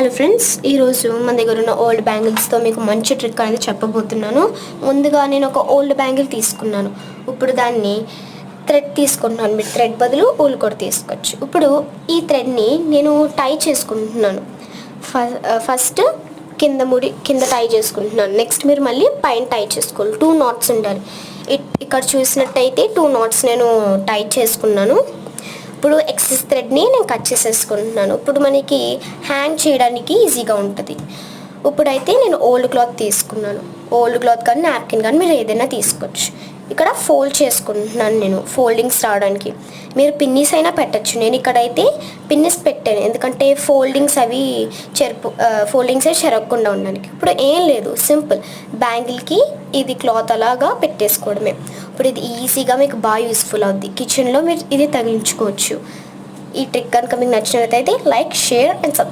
Hello friends, ఈరోజు మన దగ్గర ఉన్న ఓల్డ్ బ్యాంగిల్స్తో మీకు మంచి ట్రిక్ అనేది చెప్పబోతున్నాను. ముందుగా నేను ఒక ఓల్డ్ బ్యాంగిల్ తీసుకున్నాను. ఇప్పుడు దాన్ని థ్రెడ్ తీసుకుంటున్నాను. మీరు థ్రెడ్ బదులు ఊలు కూడా తీసుకోవచ్చు. ఇప్పుడు ఈ థ్రెడ్ని నేను టై చేసుకుంటున్నాను. ఫస్ట్ కింద టై చేసుకుంటున్నాను. నెక్స్ట్ మీరు మళ్ళీ పైన టై చేసుకోవాలి. 2 knots ఉండాలి. ఇక్కడ చూసినట్టయితే 2 knots నేను టై చేసుకున్నాను. ఇప్పుడు ఎక్సెస్ థ్రెడ్ని నేను కట్ చేసేసుకుంటున్నాను. ఇప్పుడు మనకి హ్యాంగ్ చేయడానికి ఈజీగా ఉంటుంది. ఇప్పుడైతే నేను ఓల్డ్ క్లాత్ తీసుకున్నాను. ఓల్డ్ క్లాత్ కానీ నాప్కిన్ కానీ మీరు ఏదైనా తీసుకోవచ్చు. ఇక్కడ ఫోల్డ్ చేసుకుంటున్నాను నేను ఫోల్డింగ్స్ రావడానికి. మీరు పిన్నీస్ అయినా పెట్టచ్చు. నేను ఇక్కడైతే పిన్నీస్ పెట్టాను, ఎందుకంటే ఫోల్డింగ్స్ అవి చెరగకుండా ఉండడానికి. ఇప్పుడు ఏం లేదు, సింపుల్ బ్యాంగిల్కి ఇది క్లాత్ అలాగా పెట్టేసుకోవడమే. ఇప్పుడు ఇది ఈజీగా మీకు బాగా యూస్ఫుల్ అవుద్ది. కిచెన్లో మీరు ఇది తగిలించుకోవచ్చు. ఈ ట్రిక్ కనుక మీకు నచ్చినట్లయితే లైక్, షేర్ అండ్ సబ్స్క్రైబ్.